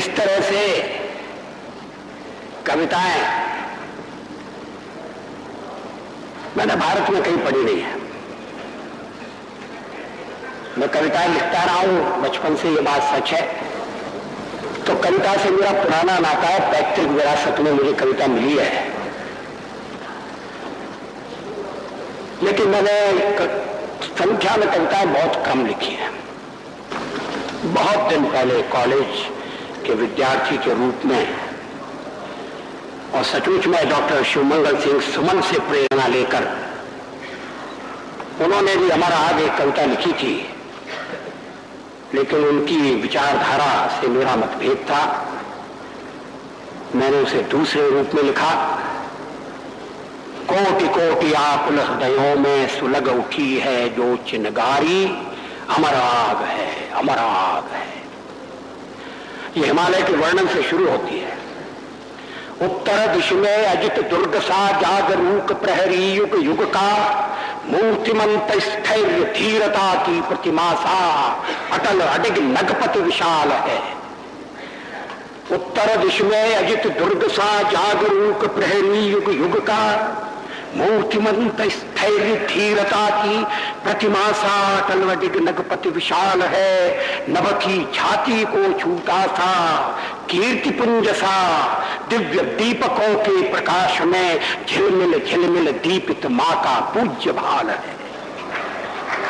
इस तरह से कविताएं मैंने भारत में कहीं पढ़ी नहीं है। मैं कविताएं लिखता रहा हूं बचपन से, ये बात सच है। तो कविता से मेरा पुराना नाता है, पैतृक विरासत में मुझे कविता मिली है। लेकिन मैंने संख्या में कविताएं बहुत कम लिखी हैं। बहुत दिन पहले कॉलेज के विद्यार्थी के रूप में, और सचमुच में डॉक्टर शिवमंगल सिंह सुमन से प्रेरणा लेकर उन्होंने भी हमारा आगे एक कविता लिखी थी, लेकिन उनकी विचारधारा से मेरा मतभेद था। मैंने उसे दूसरे रूप में लिखा। कोटि कोटि आकुल हृदयों में सुलग उठी है जो चिनगारी, अमर आग है, अमर आग है। ये हिमालय के वर्णन से शुरू होती है। उत्तर दिश में अजित दुर्ग सा जागरूक प्रहरी युग युग का, मूर्तिमंत स्थैर्य धीरता की प्रतिमा सा अटल अडिग नगपत विशाल है। उत्तर दिश में अजित दुर्ग सा जागरूक प्रहरी युग युग का, मूर्तिमंत स्थैर्य धीरता की प्रतिमा सा अटल अडिग नगपत विशाल है। नभ की छाती को छूता सा कीर्ति पुंज सा, दिव्य दीपकों के प्रकाश में झिलमिल झिलमिल दीपित मां का पूज्य भाल है।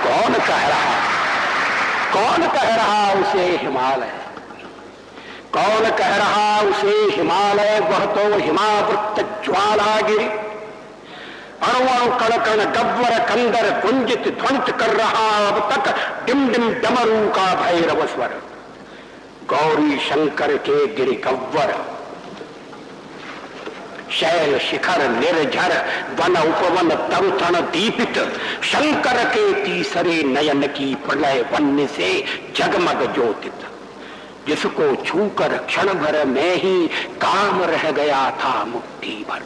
कौन कह रहा, कौन कह रहा उसे हिमालय, कौन कह रहा उसे हिमालय, वह तो हिमावृत ज्वालागिरि, अणु कण कण गव्वर कंदर गुंजित ध्वंस कर रहा अब तक डिम डिम डमरू का भैरव स्वर। गौरी शंकर के गिरि गव्वर, शैल शिखर निर्झर वन उपवन तरुतण दीपित, शंकर के तीसरे नयन की प्रलय वन्य से जगमग ज्योतित। जिसको छूकर क्षण भर में ही काम रह गया था मुट्ठी भर,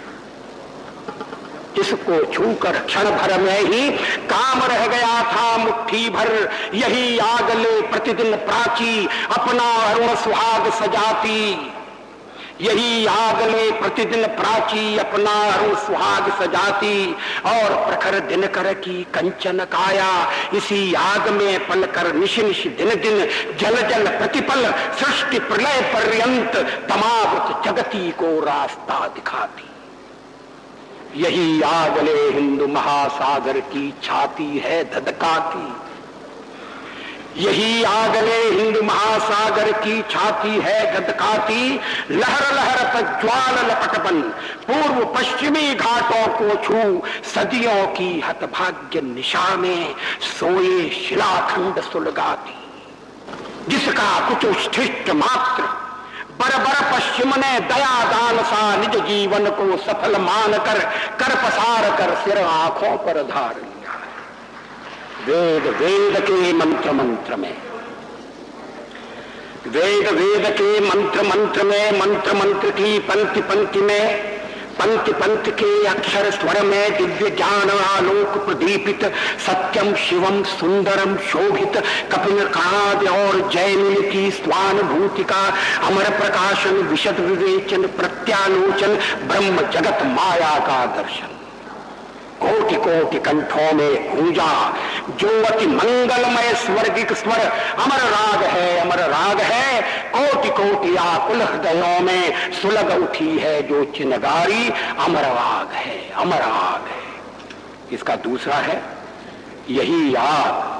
जिसको छूकर क्षण भर में ही काम रह गया था मुट्ठी भर। यही आग ले प्रतिदिन प्राची अपना अरुण सुहाग सजाती, यही आग ले प्रतिदिन प्राची अपना अरुण सुहाग सजाती। और प्रखर दिनकर की कंचन काया, इसी आग में पलकर निश निश दिन दिन जल जल प्रतिपल सृष्टि प्रलय पर्यंत तमावत जगती को रास्ता दिखाती। यही आगले हिंदू महासागर की छाती है धधकाती, यही आगले हिंदू महासागर की छाती है धधकाती। लहर लहर तक ज्वाल लपटबन पूर्व पश्चिमी घाटों को छू, सदियों की हतभाग्य निशा में सोए शिलाखंड सुलगाती। जिसका कुछ उच्छिष्ट मात्र बरबर पश्चिम ने दया दान सा निज जीवन को सफल मानकर कर पसार कर सिर आंखों पर धार लिया है। वेद वेद के मंत्र मंत्र में, वेद वेद के मंत्र मंत्र में, मंत्र मंत्र की पंक्ति पंक्ति में, पंक्ति पंक्ति के अक्षर स्वर में दिव्य ज्ञान आलोक प्रदीपित, सत्यम शिवम सुंदरम शोभित, कपिल काव्य और जयमिल की स्वानुभूति का अमर प्रकाशन, विशद विवेचन प्रत्यालोचन, ब्रह्म जगत माया का दर्शन। कोटि कोटि कंठों में गूंजा जो अति मंगलमय स्वर्गिक स्वर, अमर राग है, अमर राग है। कोटि कोटि आकुल हृदयों में सुलग उठी है जो चिनगारी, अमर आग है, अमर आग है। इसका दूसरा है यही आग,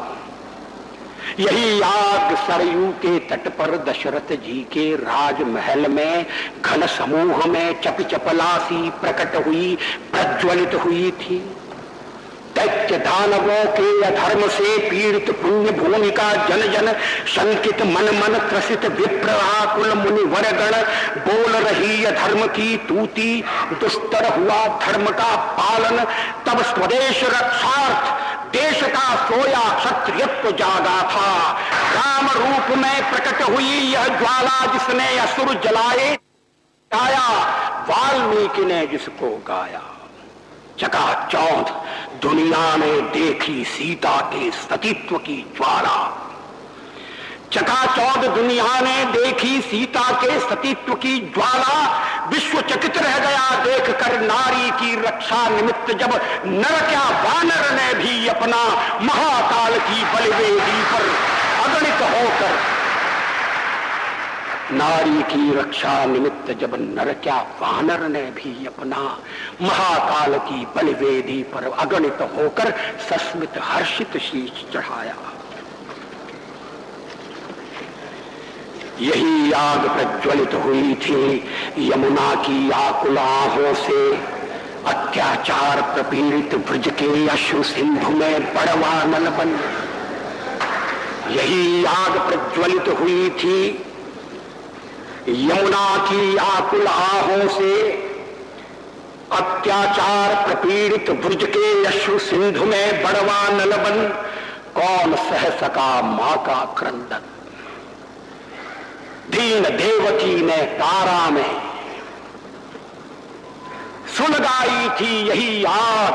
यही आग सरयू के तट पर दशरथ जी के राजमहल में घन समूह में चप चपलासी प्रकट हुई, प्रज्वलित हुई थी। दैत्य दानवों के अधर्म से पीड़ित पुण्य भूमि का जन जन शंकित मन मन त्रसित विप्र आकुल मुनि वरगण बोल रही अधर्म की तूती, दुस्तर हुआ धर्म का पालन। तब स्वदेश रक्षार्थ देश का सोया क्षत्रियत्व जागा था। राम रूप में प्रकट हुई यह ज्वाला जिसने असुर जलाए, गाया वाल्मीकि ने जिसको गाया। चकाचौंध दुनिया ने देखी सीता के सतीत्व की ज्वाला। चकाचौंध दुनिया ने देखी सीता के सतीत्व की ज्वाला, विश्व चकित रह गया देखकर नारी की रक्षा निमित्त जब नर क्या वानर ने भी अपना महाकाल की बलिवेदी पर अगणित होकर, नारी की रक्षा निमित्त जब नर क्या वानर ने भी अपना महाकाल की बलिवेदी पर अगणित होकर सस्मित हर्षित शीश चढ़ाया। यही आग प्रज्वलित हुई थी यमुना की आकुल आहों से, अत्याचार प्रपीड़ित ब्रज के अश्रु सिंधु में बड़वा नल बन। यही आग प्रज्वलित हुई थी यमुना की आकुल आहों से, अत्याचार प्रपीड़ित ब्रज के अश्रु सिंधु में बड़वा नल बन। कौन सह सका मां का क्रंदन, दीन देवकी ने तारा में सुलगाई थी यही आग,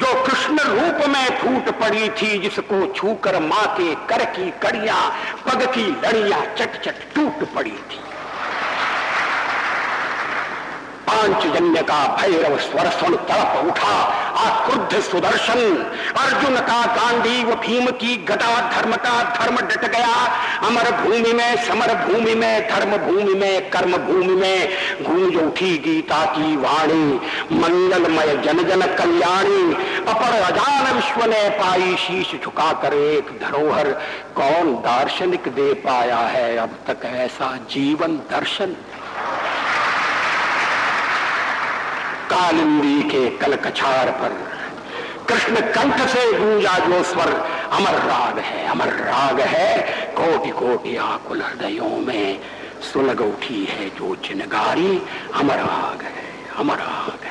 जो कृष्ण रूप में फूट पड़ी थी, जिसको छूकर मां के कर की कड़ियां पग की लड़ियां चट चट टूट पड़ी थी। पांचजन्य का भैरव स्वर सुन तड़प उठा आक्रुद्ध सुदर्शन, अर्जुन का गांडीव भीम की गदा धर्म का धर्म डट गया। अमर भूमि में समर भूमि में धर्म भूमि में कर्म भूमि में गूंज उठी गीता की वाणी, मंगलमय जन जन कल्याणी। अपर अजान विश्व ने पाई शीश झुकाकर एक धरोहर, कौन दार्शनिक दे पाया है अब तक ऐसा जीवन दर्शन। कालिंदी के कलकछार पर कृष्ण कंठ से गूंजा जो स्वर, अमर राग है, अमर राग है। कोटि कोटि आकुल हृदयों में सुलग उठी है जो चिनगारी, अमर राग है, अमर राग है।